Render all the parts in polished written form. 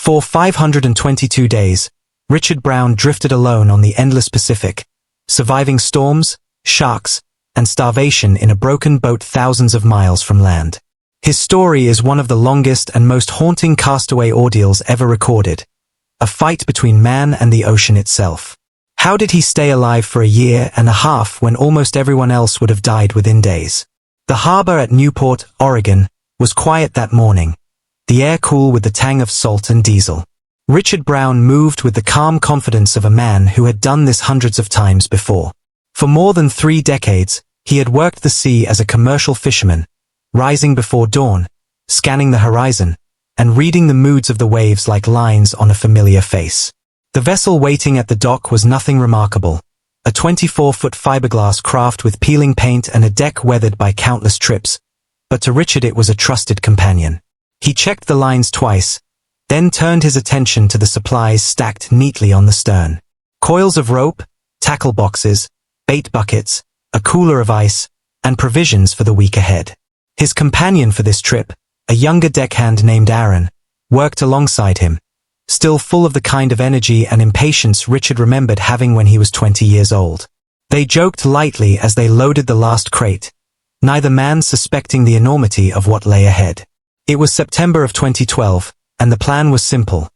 For 522 days, Richard Brown drifted alone on the endless Pacific, surviving storms, sharks, and starvation in a broken boat thousands of miles from land. His story is one of the longest and most haunting castaway ordeals ever recorded, a fight between man and the ocean itself. How did he stay alive for a year and a half when almost everyone else would have died within days? The harbor at Newport, Oregon, was quiet that morning, the air cool with the tang of salt and diesel. Richard Brown moved with the calm confidence of a man who had done this hundreds of times before. For more than 3 decades, he had worked the sea as a commercial fisherman, rising before dawn, scanning the horizon, and reading the moods of the waves like lines on a familiar face. The vessel waiting at the dock was nothing remarkable, a 24-foot fiberglass craft with peeling paint and a deck weathered by countless trips, but to Richard it was a trusted companion. He checked the lines twice, then turned his attention to the supplies stacked neatly on the stern. Coils of rope, tackle boxes, bait buckets, a cooler of ice, and provisions for the week ahead. His companion for this trip, a younger deckhand named Aaron, worked alongside him, still full of the kind of energy and impatience Richard remembered having when he was 20 years old. They joked lightly as they loaded the last crate, neither man suspecting the enormity of what lay ahead. It was September of 2012, and the plan was simple.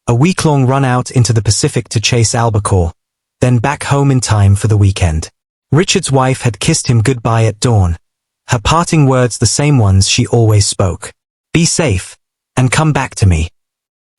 A week-long run out into the Pacific to chase albacore, then back home in time for the weekend. Richard's wife had kissed him goodbye at dawn, her parting words the same ones she always spoke. "Be safe, and come back to me."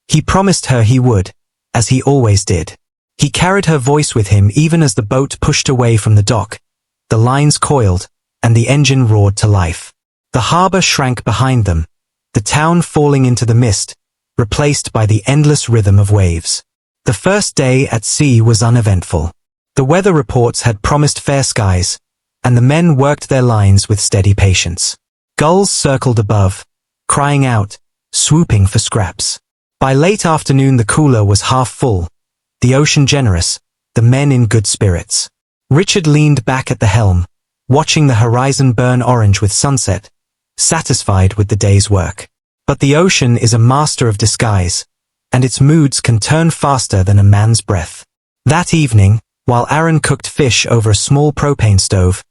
He promised her he would, as he always did. He carried her voice with him even as the boat pushed away from the dock, the lines coiled, and the engine roared to life. The harbor shrank behind them, the town falling into the mist, replaced by the endless rhythm of waves. The first day at sea was uneventful. The weather reports had promised fair skies, and the men worked their lines with steady patience. Gulls circled above, crying out, swooping for scraps. By late afternoon the cooler was half full, the ocean generous, the men in good spirits. Richard leaned back at the helm, watching the horizon burn orange with sunset, satisfied with the day's work. But the ocean is a master of disguise, and its moods can turn faster than a man's breath. That evening, while Aaron cooked fish over a small propane stove,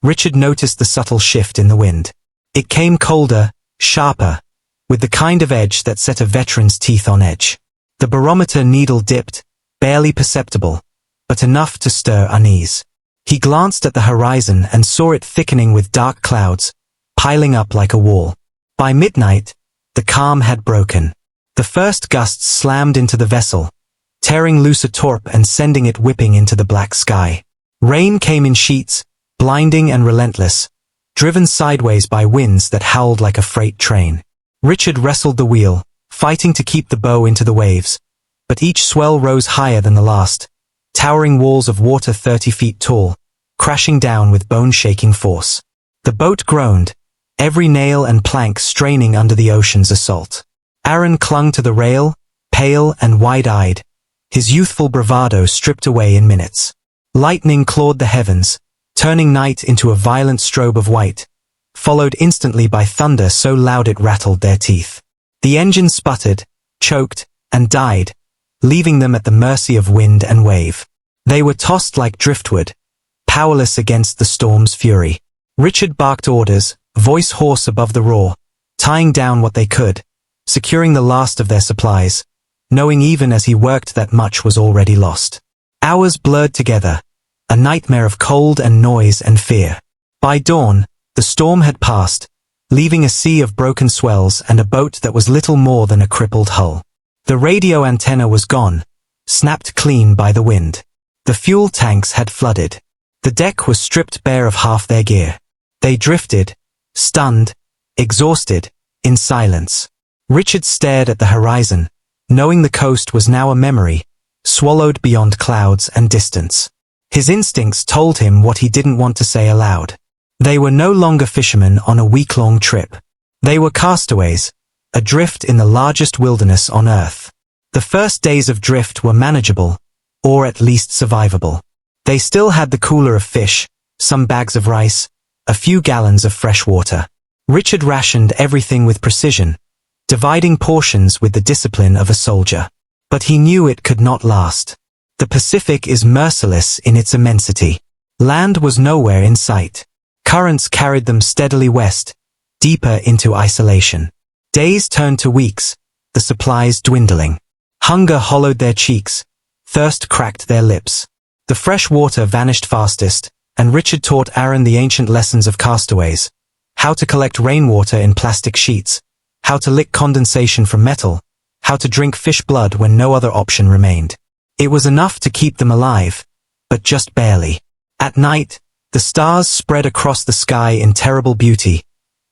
Richard noticed the subtle shift in the wind. It came colder, sharper, with the kind of edge that set a veteran's teeth on edge. The barometer needle dipped, barely perceptible, but enough to stir unease. He glanced at the horizon and saw it thickening with dark clouds, piling up like a wall. By midnight, the calm had broken. The first gusts slammed into the vessel, tearing loose a torp and sending it whipping into the black sky. Rain came in sheets, blinding and relentless, driven sideways by winds that howled like a freight train. Richard wrestled the wheel, fighting to keep the bow into the waves, but each swell rose higher than the last, towering walls of water 30 feet tall, crashing down with bone-shaking force. The boat groaned, every nail and plank straining under the ocean's assault. Aaron clung to the rail, pale and wide-eyed, his youthful bravado stripped away in minutes. Lightning clawed the heavens, turning night into a violent strobe of white, followed instantly by thunder so loud it rattled their teeth. The engine sputtered, choked, and died, leaving them at the mercy of wind and wave. They were tossed like driftwood, powerless against the storm's fury. Richard barked orders, voice hoarse above the roar, tying down what they could, securing the last of their supplies, knowing even as he worked that much was already lost. Hours blurred together, a nightmare of cold and noise and fear. By dawn, the storm had passed, leaving a sea of broken swells and a boat that was little more than a crippled hull. The radio antenna was gone, snapped clean by the wind. The fuel tanks had flooded. The deck was stripped bare of half their gear. They drifted, stunned, exhausted, in silence. Richard stared at the horizon, knowing the coast was now a memory, swallowed beyond clouds and distance. His instincts told him what he didn't want to say aloud. They were no longer fishermen on a week-long trip. They were castaways, adrift in the largest wilderness on Earth. The first days of drift were manageable, or at least survivable. They still had the cooler of fish, some bags of rice, a few gallons of fresh water. Richard rationed everything with precision, dividing portions with the discipline of a soldier. But he knew it could not last. The Pacific is merciless in its immensity. Land was nowhere in sight. Currents carried them steadily west, deeper into isolation. Days turned to weeks, the supplies dwindling. Hunger hollowed their cheeks, thirst cracked their lips. The fresh water vanished fastest, and Richard taught Aaron the ancient lessons of castaways. How to collect rainwater in plastic sheets, how to lick condensation from metal, how to drink fish blood when no other option remained. It was enough to keep them alive, but just barely. At night, the stars spread across the sky in terrible beauty,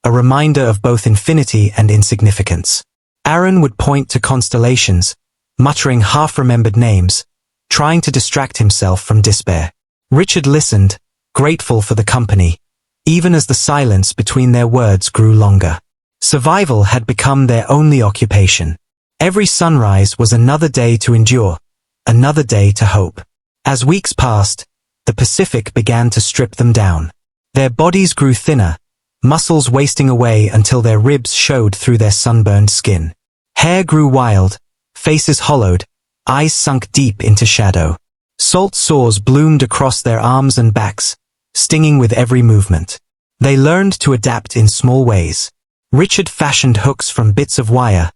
a reminder of both infinity and insignificance. Aaron would point to constellations, muttering half-remembered names, trying to distract himself from despair. Richard listened, grateful for the company, even as the silence between their words grew longer. Survival had become their only occupation. Every sunrise was another day to endure, another day to hope. As weeks passed, the Pacific began to strip them down. Their bodies grew thinner, muscles wasting away until their ribs showed through their sunburned skin. Hair grew wild, faces hollowed, eyes sunk deep into shadow. Salt sores bloomed across their arms and backs, stinging with every movement. They learned to adapt in small ways. Richard fashioned hooks from bits of wire,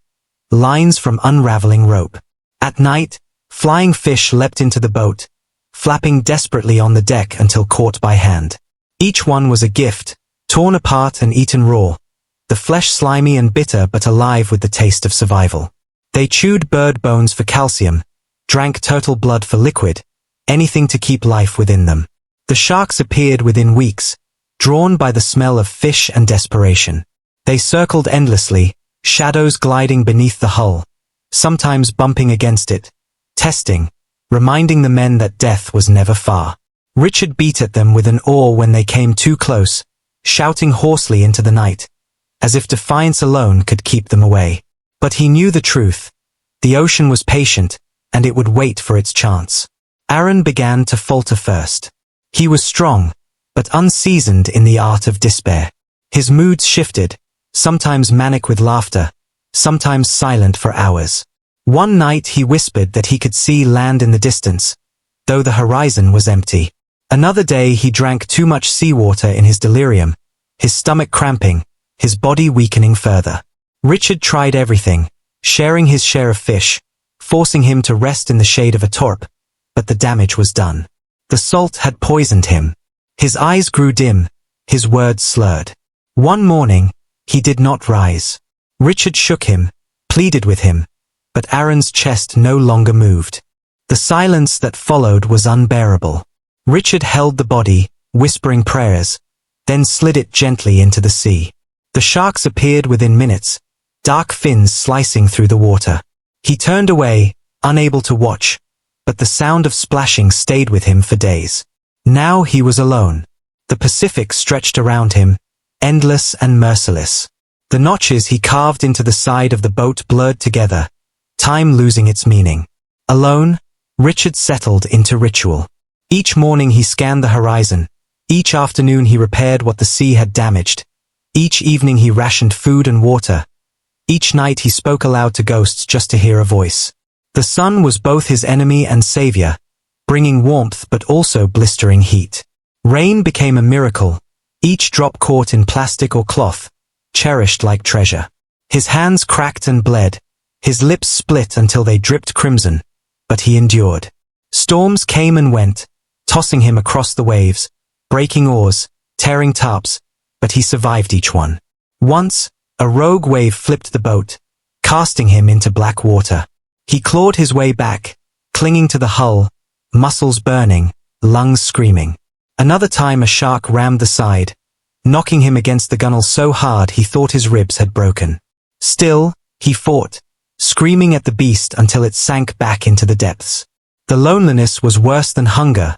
lines from unraveling rope. At night, flying fish leapt into the boat, flapping desperately on the deck until caught by hand. Each one was a gift, torn apart and eaten raw, the flesh slimy and bitter but alive with the taste of survival. They chewed bird bones for calcium, drank turtle blood for liquid, anything to keep life within them. The sharks appeared within weeks, drawn by the smell of fish and desperation. They circled endlessly, shadows gliding beneath the hull, sometimes bumping against it, testing, reminding the men that death was never far. Richard beat at them with an oar when they came too close, shouting hoarsely into the night, as if defiance alone could keep them away. But he knew the truth. The ocean was patient, and it would wait for its chance. Aaron began to falter first. He was strong, but unseasoned in the art of despair. His moods shifted, sometimes manic with laughter, sometimes silent for hours. One night he whispered that he could see land in the distance, though the horizon was empty. Another day he drank too much seawater in his delirium, his stomach cramping, his body weakening further. Richard tried everything, sharing his share of fish, forcing him to rest in the shade of a torp, but the damage was done. The salt had poisoned him. His eyes grew dim, his words slurred. One morning, he did not rise. Richard shook him, pleaded with him, but Aaron's chest no longer moved. The silence that followed was unbearable. Richard held the body, whispering prayers, then slid it gently into the sea. The sharks appeared within minutes, dark fins slicing through the water. He turned away, unable to watch, but the sound of splashing stayed with him for days. Now he was alone. The Pacific stretched around him, endless and merciless. The notches he carved into the side of the boat blurred together, time losing its meaning. Alone, Richard settled into ritual. Each morning he scanned the horizon. Each afternoon he repaired what the sea had damaged. Each evening he rationed food and water. Each night he spoke aloud to ghosts just to hear a voice. The sun was both his enemy and savior, bringing warmth but also blistering heat. Rain became a miracle, each drop caught in plastic or cloth, cherished like treasure. His hands cracked and bled, his lips split until they dripped crimson, but he endured. Storms came and went, tossing him across the waves, breaking oars, tearing tarps, but he survived each one. Once, a rogue wave flipped the boat, casting him into black water. He clawed his way back, clinging to the hull, muscles burning, lungs screaming. Another time a shark rammed the side, knocking him against the gunwale so hard he thought his ribs had broken. Still, he fought, screaming at the beast until it sank back into the depths. The loneliness was worse than hunger,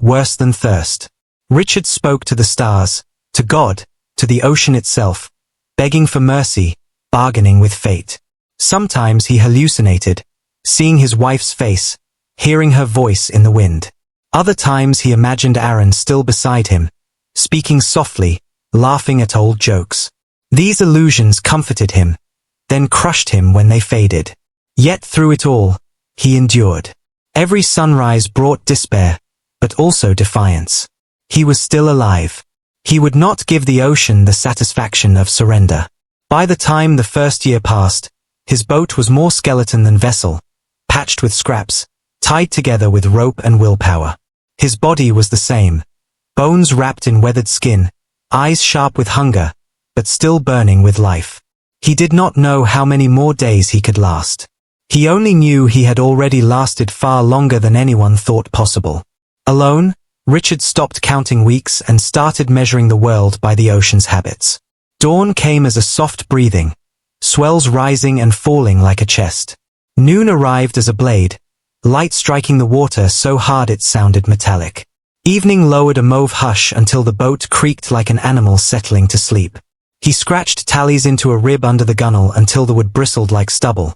worse than thirst. Richard spoke to the stars, to God, to the ocean itself, begging for mercy, bargaining with fate. Sometimes he hallucinated, seeing his wife's face, hearing her voice in the wind. Other times he imagined Aaron still beside him, speaking softly, laughing at old jokes. These illusions comforted him, then crushed him when they faded. Yet through it all, he endured. Every sunrise brought despair, but also defiance. He was still alive. He would not give the ocean the satisfaction of surrender. By the time the first year passed, his boat was more skeleton than vessel, patched with scraps, tied together with rope and willpower. His body was the same, bones wrapped in weathered skin, eyes sharp with hunger, but still burning with life. He did not know how many more days he could last. He only knew he had already lasted far longer than anyone thought possible. Alone, Richard stopped counting weeks and started measuring the world by the ocean's habits. Dawn came as a soft breathing, swells rising and falling like a chest. Noon arrived as a blade, light striking the water so hard it sounded metallic. Evening lowered a mauve hush until the boat creaked like an animal settling to sleep. He scratched tallies into a rib under the gunwale until the wood bristled like stubble,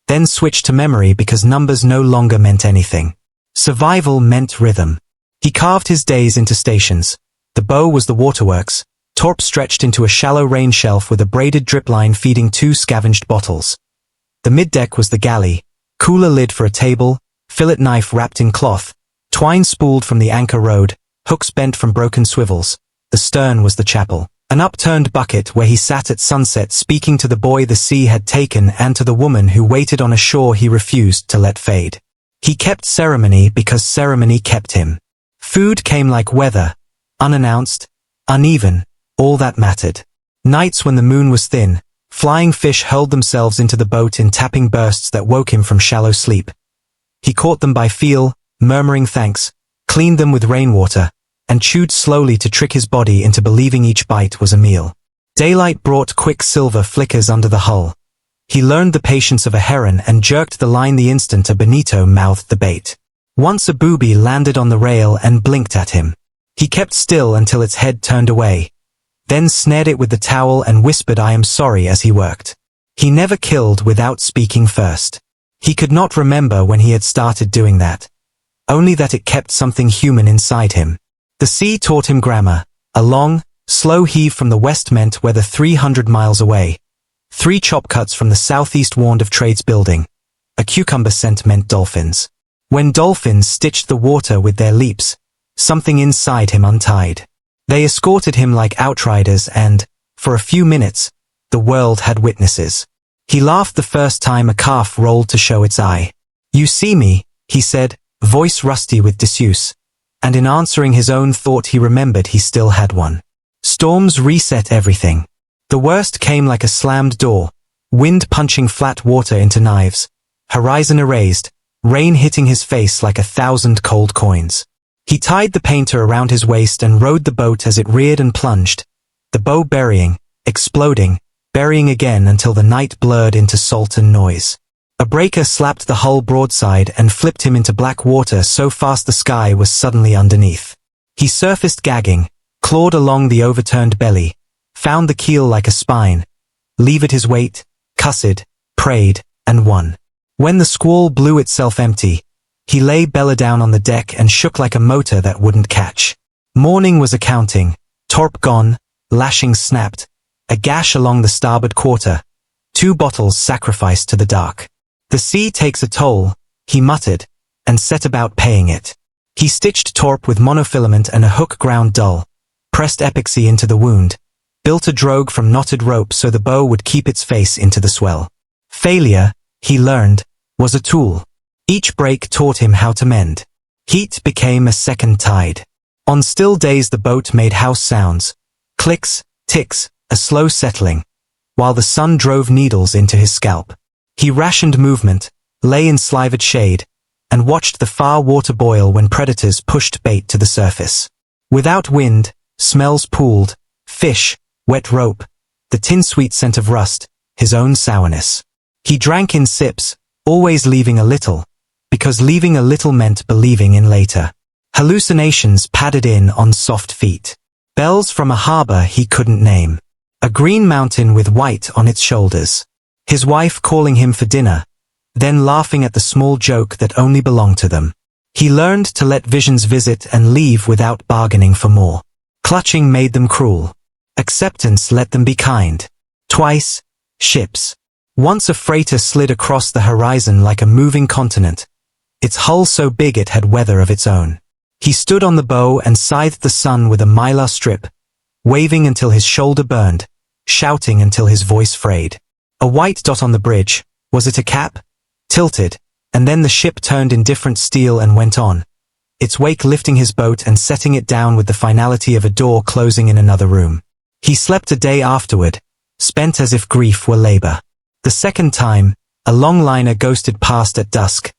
then switched to memory because numbers no longer meant anything. Survival meant rhythm. He carved his days into stations. The bow was the waterworks, Torp stretched into a shallow rain shelf with a braided drip line feeding 2 scavenged bottles. The middeck was the galley, cooler lid for a table, fillet knife wrapped in cloth, twine spooled from the anchor rode, hooks bent from broken swivels. The stern was the chapel, an upturned bucket where he sat at sunset speaking to the boy the sea had taken and to the woman who waited on a shore he refused to let fade. He kept ceremony because ceremony kept him. Food came like weather, unannounced, uneven, all that mattered. Nights when the moon was thin, flying fish hurled themselves into the boat in tapping bursts that woke him from shallow sleep. He caught them by feel, murmuring thanks, cleaned them with rainwater, and chewed slowly to trick his body into believing each bite was a meal. Daylight brought quick silver flickers under the hull. He learned the patience of a heron and jerked the line the instant a bonito mouthed the bait. Once a booby landed on the rail and blinked at him. He kept still until its head turned away, then snared it with the towel and whispered "I am sorry" as he worked. He never killed without speaking first. He could not remember when he had started doing that. Only that it kept something human inside him. The sea taught him grammar. A long, slow heave from the west meant weather 300 miles away. 3 chop cuts from the southeast warned of trades building. A cucumber scent meant dolphins. When dolphins stitched the water with their leaps, something inside him untied. They escorted him like outriders and, for a few minutes, the world had witnesses. He laughed the first time a calf rolled to show its eye. "You see me," he said, voice rusty with disuse, and in answering his own thought he remembered he still had one. Storms reset everything. The worst came like a slammed door, wind punching flat water into knives, horizon erased, rain hitting his face like 1,000 cold coins. He tied the painter around his waist and rode the boat as it reared and plunged, the bow burying, exploding, burying again until the night blurred into salt and noise. A breaker slapped the hull broadside and flipped him into black water so fast the sky was suddenly underneath. He surfaced gagging, clawed along the overturned belly, found the keel like a spine, levered his weight, cussed, prayed, and won. When the squall blew itself empty, he lay belly down on the deck and shook like a motor that wouldn't catch. Morning was accounting, Torp gone, lashings snapped, a gash along the starboard quarter, 2 bottles sacrificed to the dark. "The sea takes a toll," he muttered, and set about paying it. He stitched Torp with monofilament and a hook ground dull, pressed epoxy into the wound, built a drogue from knotted rope so the bow would keep its face into the swell. Failure, he learned, was a tool. Each break taught him how to mend. Heat became a second tide. On still days the boat made house sounds, clicks, ticks, a slow settling, while the sun drove needles into his scalp. He rationed movement, lay in slivered shade, and watched the far water boil when predators pushed bait to the surface. Without wind, smells pooled, fish, wet rope, the tin-sweet scent of rust, his own sourness. He drank in sips, always leaving a little, because leaving a little meant believing in later. Hallucinations padded in on soft feet. Bells from a harbor he couldn't name. A green mountain with white on its shoulders. His wife calling him for dinner, then laughing at the small joke that only belonged to them. He learned to let visions visit and leave without bargaining for more. Clutching made them cruel. Acceptance let them be kind. Twice, ships. Once a freighter slid across the horizon like a moving continent, its hull so big it had weather of its own. He stood on the bow and scythed the sun with a mylar strip, waving until his shoulder burned, shouting until his voice frayed. A white dot on the bridge, was it a cap? Tilted, and then the ship turned indifferent steel and went on, its wake lifting his boat and setting it down with the finality of a door closing in another room. He slept a day afterward, spent as if grief were labor. The second time, a longliner ghosted past at dusk,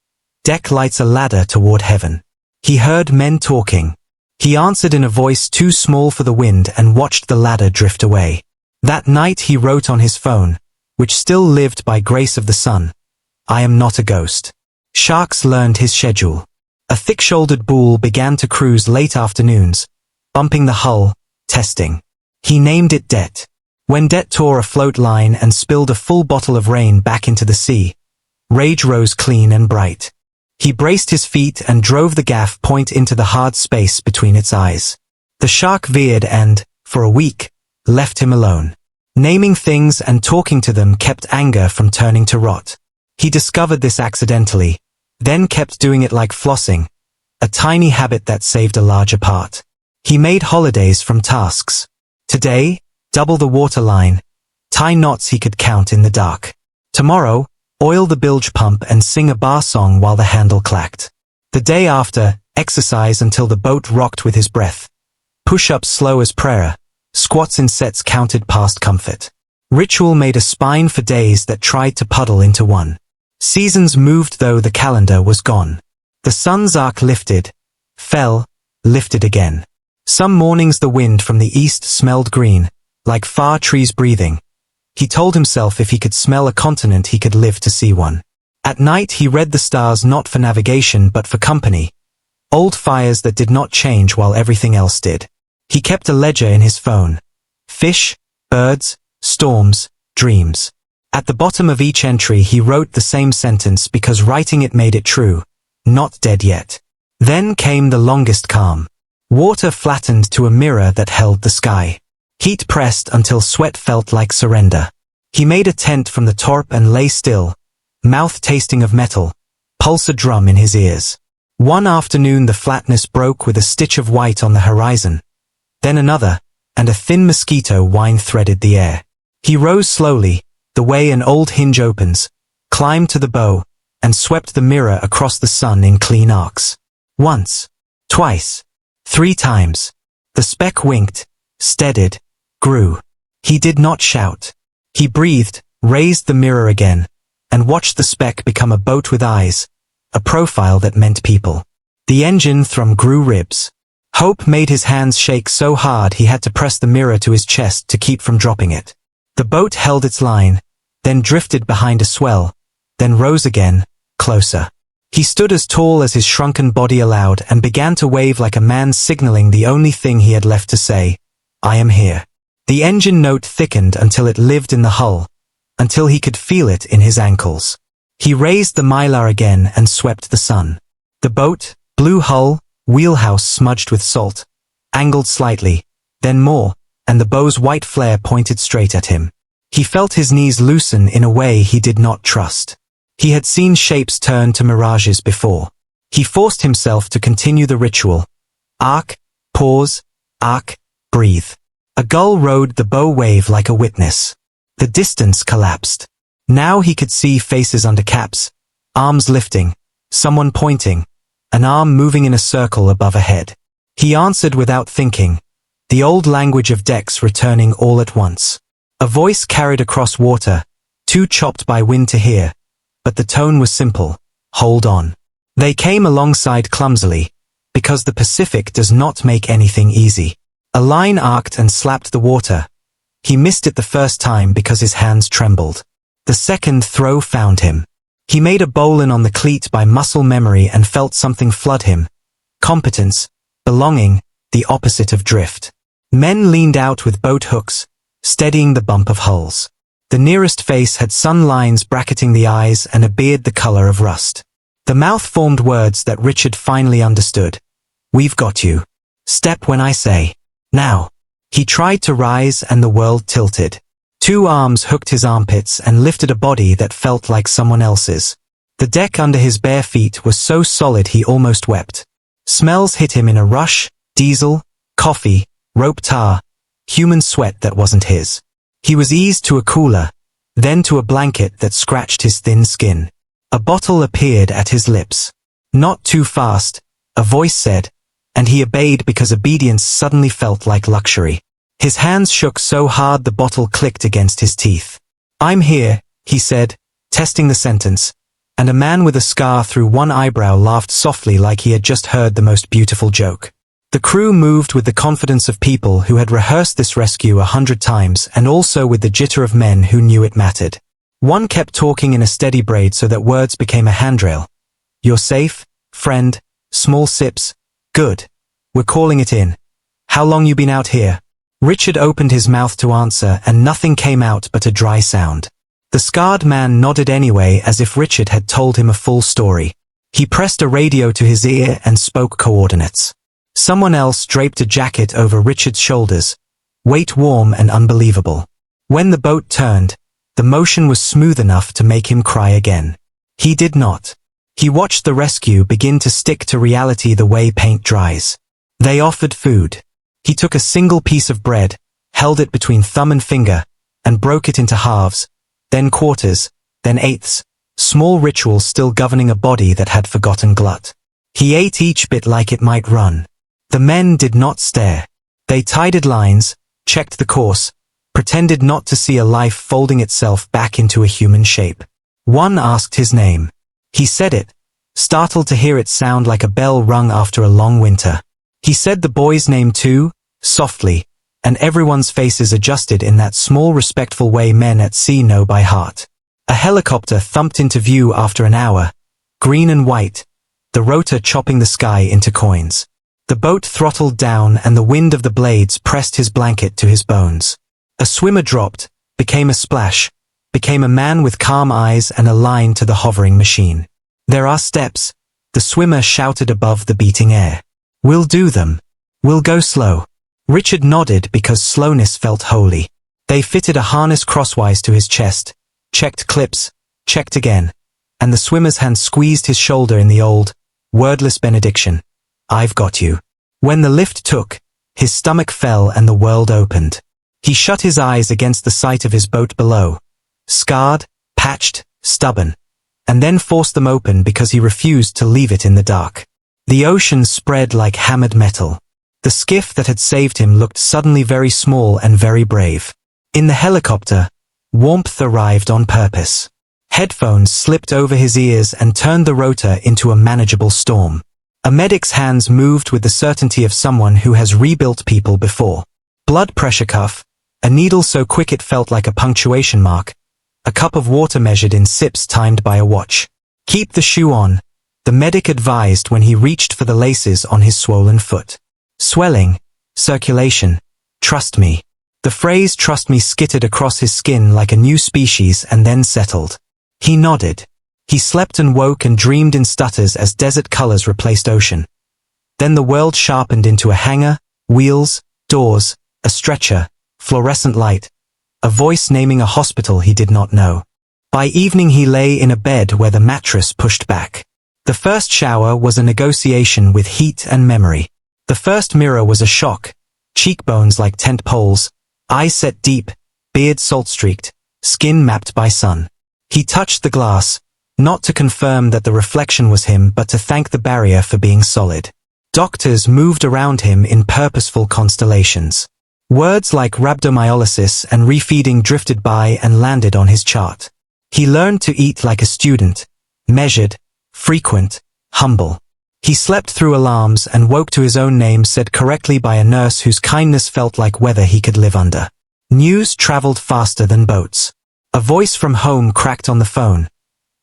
deck lights a ladder toward heaven. He heard men talking. He answered in a voice too small for the wind and watched the ladder drift away. That night he wrote on his phone, which still lived by grace of the sun, I am not a ghost. Sharks learned his schedule. A thick-shouldered bull began to cruise late afternoons, bumping the hull, testing. He named it Det. When Det tore a float line and spilled a full bottle of rain back into the sea, rage rose clean and bright. He braced his feet and drove the gaff point into the hard space between its eyes. The shark veered and, for a week, left him alone. Naming things and talking to them kept anger from turning to rot. He discovered this accidentally, then kept doing it like flossing, a tiny habit that saved a larger part. He made holidays from tasks. Today, double the water line, tie knots he could count in the dark. Tomorrow, oil the bilge pump and sing a bar song while the handle clacked. The day after, exercise until the boat rocked with his breath. Push-ups slow as prayer, squats in sets counted past comfort. Ritual made a spine for days that tried to puddle into one. Seasons moved though the calendar was gone. The sun's arc lifted, fell, lifted again. Some mornings the wind from the east smelled green, like far trees breathing. He told himself if he could smell a continent he could live to see one. At night he read the stars not for navigation but for company. Old fires that did not change while everything else did. He kept a ledger in his phone. Fish, birds, storms, dreams. At the bottom of each entry he wrote the same sentence because writing it made it true. Not dead yet. Then came the longest calm. Water flattened to a mirror that held the sky. Heat pressed until sweat felt like surrender. He made a tent from the torp and lay still, mouth tasting of metal, pulse a drum in his ears. One afternoon the flatness broke with a stitch of white on the horizon. Then another, and a thin mosquito whine threaded the air. He rose slowly, the way an old hinge opens, climbed to the bow, and swept the mirror across the sun in clean arcs. Once, twice, 3 times. The speck winked, steadied, grew. He did not shout. He breathed, raised the mirror again, and watched the speck become a boat with eyes, a profile that meant people. The engine thrum grew ribs. Hope made his hands shake so hard he had to press the mirror to his chest to keep from dropping it. The boat held its line, then drifted behind a swell, then rose again, closer. He stood as tall as his shrunken body allowed and began to wave like a man signaling the only thing he had left to say, I am here. The engine note thickened until it lived in the hull, until he could feel it in his ankles. He raised the mylar again and swept the sun. The boat, blue hull, wheelhouse smudged with salt, angled slightly, then more, and the bow's white flare pointed straight at him. He felt his knees loosen in a way he did not trust. He had seen shapes turn to mirages before. He forced himself to continue the ritual. Arc, pause, arc, breathe. A gull rode the bow wave like a witness. The distance collapsed. Now he could see faces under caps, arms lifting, someone pointing, an arm moving in a circle above a head. He answered without thinking, the old language of decks returning all at once. A voice carried across water, too chopped by wind to hear, but the tone was simple, hold on. They came alongside clumsily, because the Pacific does not make anything easy. A line arced and slapped the water. He missed it the first time because his hands trembled. The second throw found him. He made a bowline on the cleat by muscle memory and felt something flood him. Competence, belonging, the opposite of drift. Men leaned out with boat hooks, steadying the bump of hulls. The nearest face had sun lines bracketing the eyes and a beard the color of rust. The mouth formed words that Richard finally understood. We've got you. Step when I say. Now. He tried to rise and the world tilted. Two arms hooked his armpits and lifted a body that felt like someone else's. The deck under his bare feet was so solid he almost wept. Smells hit him in a rush: diesel, coffee, rope tar, human sweat that wasn't his. He was eased to a cooler, then to a blanket that scratched his thin skin. A bottle appeared at his lips. Not too fast, a voice said, and he obeyed because obedience suddenly felt like luxury. His hands shook so hard the bottle clicked against his teeth. "I'm here," he said, testing the sentence, and a man with a scar through one eyebrow laughed softly like he had just heard the most beautiful joke. The crew moved with the confidence of people who had rehearsed this rescue 100 times and also with the jitter of men who knew it mattered. One kept talking in a steady braid so that words became a handrail. "You're safe, friend, small sips, good. We're calling it in. How long you been out here?" Richard opened his mouth to answer and nothing came out but a dry sound. The scarred man nodded anyway as if Richard had told him a full story. He pressed a radio to his ear and spoke coordinates. Someone else draped a jacket over Richard's shoulders, weight warm and unbelievable. When the boat turned, the motion was smooth enough to make him cry again. He did not. He watched the rescue begin to stick to reality the way paint dries. They offered food. He took a single piece of bread, held it between thumb and finger, and broke it into halves, then quarters, then eighths, small rituals still governing a body that had forgotten glut. He ate each bit like it might run. The men did not stare. They tided lines, checked the course, pretended not to see a life folding itself back into a human shape. One asked his name. He said it, startled to hear it sound like a bell rung after a long winter. He said the boy's name too, softly, and everyone's faces adjusted in that small respectful way men at sea know by heart. A helicopter thumped into view after an hour, green and white, the rotor chopping the sky into coins. The boat throttled down and the wind of the blades pressed his blanket to his bones. A swimmer dropped, became a splash, became a man with calm eyes and a line to the hovering machine. "There are steps," the swimmer shouted above the beating air. "We'll do them. We'll go slow." Richard nodded because slowness felt holy. They fitted a harness crosswise to his chest, checked clips, checked again, and the swimmer's hand squeezed his shoulder in the old, wordless benediction. "I've got you." When the lift took, his stomach fell and the world opened. He shut his eyes against the sight of his boat below, scarred, patched, stubborn, and then forced them open because he refused to leave it in the dark. The ocean spread like hammered metal. The skiff that had saved him looked suddenly very small and very brave. In the helicopter, warmth arrived on purpose. Headphones slipped over his ears and turned the rotor into a manageable storm. A medic's hands moved with the certainty of someone who has rebuilt people before. Blood pressure cuff, a needle so quick it felt like a punctuation mark, a cup of water measured in sips timed by a watch. "Keep the shoe on," the medic advised when he reached for the laces on his swollen foot. "Swelling, circulation, trust me." The phrase "trust me" skittered across his skin like a new species and then settled. He nodded. He slept and woke and dreamed in stutters as desert colors replaced ocean. Then the world sharpened into a hangar, wheels, doors, a stretcher, fluorescent light, a voice naming a hospital he did not know. By evening he lay in a bed where the mattress pushed back. The first shower was a negotiation with heat and memory. The first mirror was a shock, cheekbones like tent poles, eyes set deep, beard salt-streaked, skin mapped by sun. He touched the glass, not to confirm that the reflection was him but to thank the barrier for being solid. Doctors moved around him in purposeful constellations. Words like rhabdomyolysis and refeeding drifted by and landed on his chart. He learned to eat like a student, measured, frequent, humble. He slept through alarms and woke to his own name said correctly by a nurse whose kindness felt like weather he could live under. News traveled faster than boats. A voice from home cracked on the phone,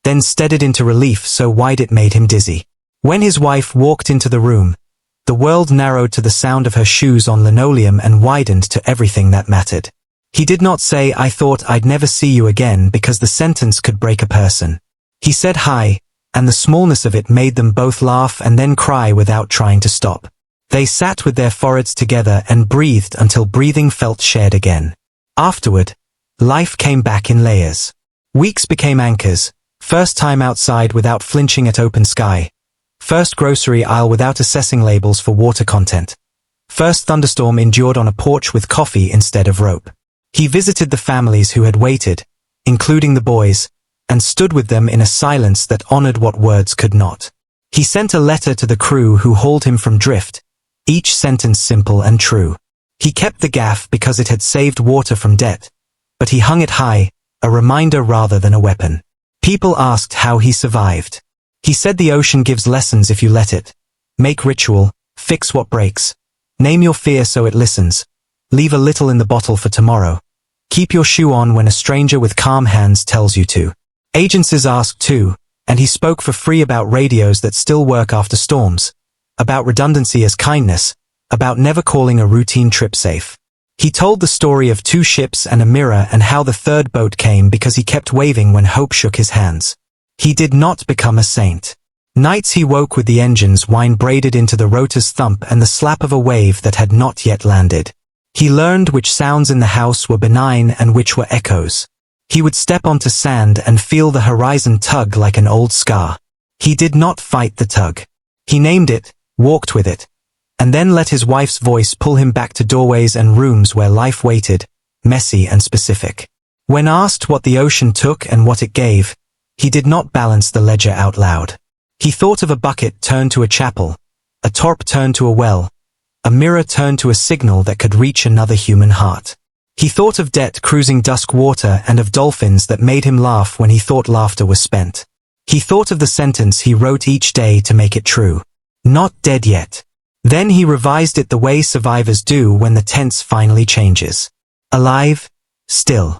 then steadied into relief so wide it made him dizzy. When his wife walked into the room, the world narrowed to the sound of her shoes on linoleum and widened to everything that mattered. He did not say, "I thought I'd never see you again," because the sentence could break a person. He said hi, and the smallness of it made them both laugh and then cry without trying to stop. They sat with their foreheads together and breathed until breathing felt shared again. Afterward, Life came back in layers. Weeks became anchors. First time outside without flinching at open sky. First grocery aisle without assessing labels for water content. First thunderstorm endured on a porch with coffee instead of rope. He visited the families who had waited, including the boys, and stood with them in a silence that honored what words could not. He sent a letter to the crew who hauled him from drift, each sentence simple and true. He kept the gaff because it had saved water from debt, but he hung it high, a reminder rather than a weapon. People asked how he survived. He said the ocean gives lessons if you let it. Make ritual, fix what breaks. Name your fear so it listens. Leave a little in the bottle for tomorrow. Keep your shoe on when a stranger with calm hands tells you to. Agencies asked too, and he spoke for free about radios that still work after storms, about redundancy as kindness, about never calling a routine trip safe. He told the story of 2 ships and a mirror and how the third boat came because he kept waving when hope shook his hands. He did not become a saint. Nights he woke with the engine's whine braided into the rotor's thump and the slap of a wave that had not yet landed. He learned which sounds in the house were benign and which were echoes. He would step onto sand and feel the horizon tug like an old scar. He did not fight the tug. He named it, walked with it, and then let his wife's voice pull him back to doorways and rooms where life waited, messy and specific. When asked what the ocean took and what it gave, he did not balance the ledger out loud. He thought of a bucket turned to a chapel, a torp turned to a well, a mirror turned to a signal that could reach another human heart. He thought of debt cruising dusk water and of dolphins that made him laugh when he thought laughter was spent. He thought of the sentence he wrote each day to make it true. Not dead yet. Then he revised it the way survivors do when the tense finally changes. Alive, still.